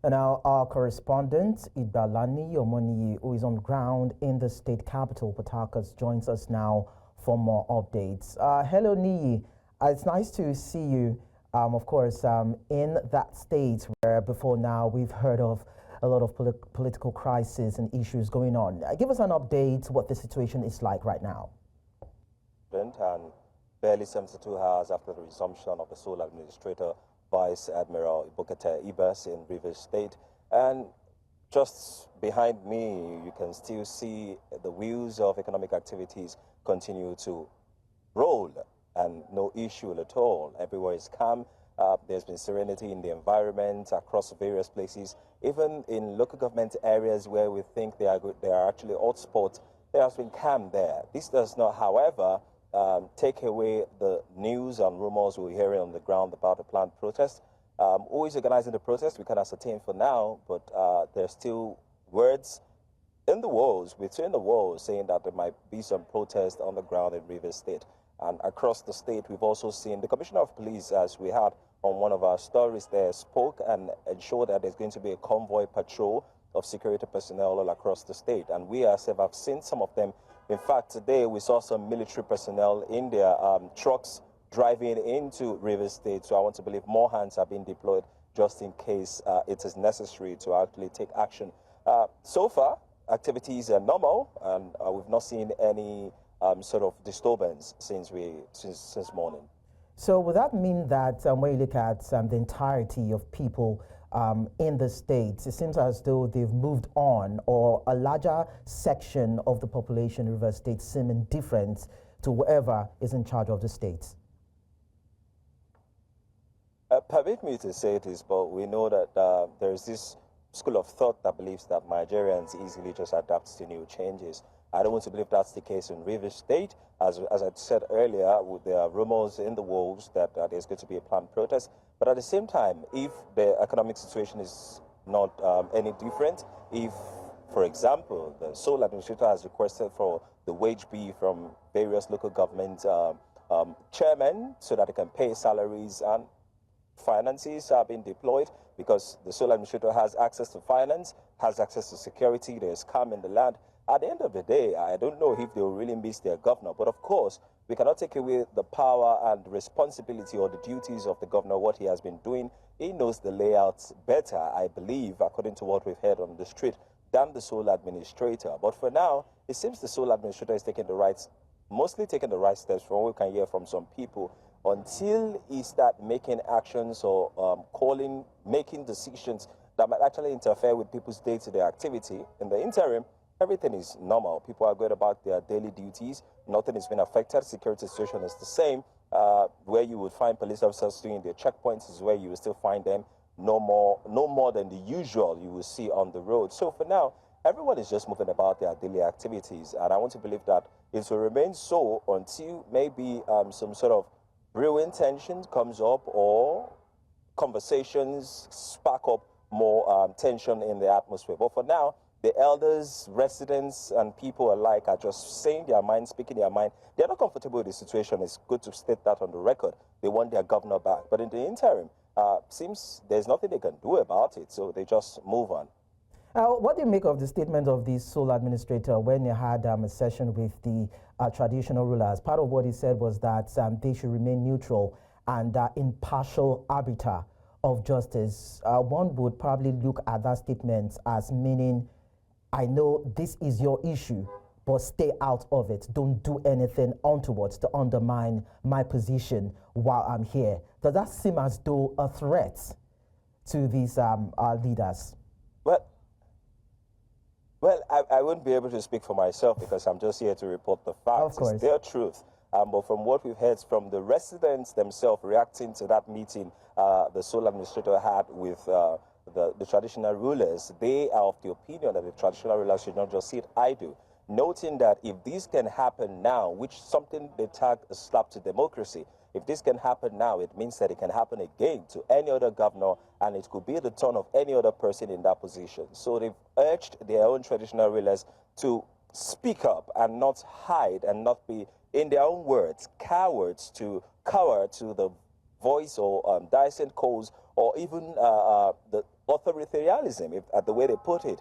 And now our correspondent, Igbalaniyi Omoniyi, who is on ground in the state capital, Port Harcourt, joins us now for more updates. Hello, Niyi. It's nice to see you, of course, in that state where before now we've heard of a lot of political crisis and issues going on. Give us an update what the situation is like right now. And barely 72 hours after the resumption of the sole administrator, Vice Admiral Ibok-Ete Ibas in Rivers State. And just behind me, you can still see the wheels of economic activities continue to roll and no issue at all. Everywhere is calm. There's been serenity in the environment across various places. Even in local government areas where we think they are actually hotspots, there has been calm there. This does not, however, take away the news and rumors we're hearing on the ground about the planned protest. Who is organizing the protest, we can ascertain for now, but there's still words in the walls, between the walls, saying that there might be some protest on the ground in Rivers State. And across the state, we've also seen the Commissioner of Police, as we had on one of our stories there, spoke and ensured that there's going to be a convoy patrol of security personnel all across the state. And we ourselves have seen some of them. In fact, today we saw some military personnel in their trucks driving into Rivers State. So I want to believe more hands have been deployed just in case it is necessary to actually take action. So far, activities are normal, and we've not seen any sort of disturbance since morning. So would that mean that when you look at the entirety of people in the states, it seems as though they've moved on, or a larger section of the population in Rivers State seem indifferent to whoever is in charge of the states? Permit me to say this, but we know that there's this school of thought that believes that Nigerians easily just adapt to new changes. I don't want to believe that's the case in Rivers State. As I said earlier, there are rumors in the walls that there's going to be a planned protest. But at the same time, if the economic situation is not any different, if, for example, the sole administrator has requested for the wage bill from various local government chairmen so that they can pay salaries, and finances are being deployed because the sole administrator has access to finance, has access to security, there's calm in the land. At the end of the day, I don't know if they will really miss their governor. But of course, we cannot take away the power and responsibility or the duties of the governor, what he has been doing. He knows the layouts better, I believe, according to what we've heard on the street, than the sole administrator. But for now, it seems the sole administrator is mostly taking the right steps from what we can hear from some people, until he starts making actions or making decisions that might actually interfere with people's day-to-day activity. In the interim, everything is normal. People are going about their daily duties. Nothing has been affected. Security situation is the same. Where you would find police officers doing their checkpoints is where you will still find them. No more than the usual you will see on the road. So for now, everyone is just moving about their daily activities. And I want to believe that it will remain so until maybe some sort of brewing tension comes up, or conversations spark up more tension in the atmosphere. But for now, the elders, residents, and people alike are just saying their mind, speaking their mind. They're not comfortable with the situation. It's good to state that on the record. They want their governor back. But in the interim, seems there's nothing they can do about it, so they just move on. What do you make of the statement of the sole administrator when he had a session with the traditional rulers? Part of what he said was that they should remain neutral and impartial arbiter of justice. One would probably look at that statement as meaning, I know this is your issue, but stay out of it. Don't do anything untowards to undermine my position while I'm here. Does that seem as though a threat to these leaders? Well, I wouldn't be able to speak for myself because I'm just here to report the facts. Of course. It's their truth. But from what we've heard from the residents themselves reacting to that meeting the sole administrator had with the traditional rulers, they are of the opinion that the traditional rulers should not just sit idle, noting that if this can happen now, which something they tag a slap to democracy, if this can happen now, it means that it can happen again to any other governor, and it could be the turn of any other person in that position. So they've urged their own traditional rulers to speak up and not hide and not be, in their own words, cowards to cower to the voice or dissent calls, or even the authoritarianism, the way they put it,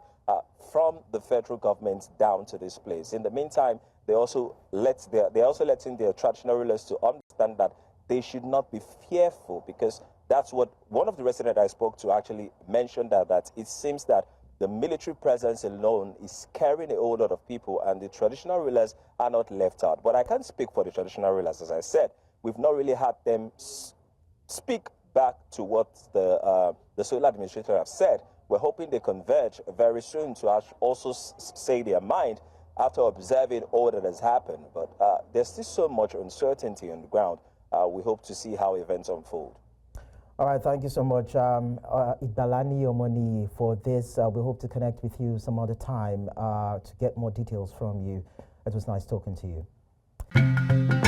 from the federal government down to this place. In the meantime, they're also letting their traditional rulers to understand that they should not be fearful, because that's what one of the residents I spoke to actually mentioned, that it seems that the military presence alone is scaring a whole lot of people, and the traditional rulers are not left out. But I can't speak for the traditional rulers. As I said, we've not really had them speak back to what the sole administrator have said. We're hoping they converge very soon to also say their mind after observing all that has happened. But there's still so much uncertainty on the ground. We hope to see how events unfold. All right, thank you so much, Igbalaniyi Omoniyi, for this. We hope to connect with you some other time to get more details from you. It was nice talking to you.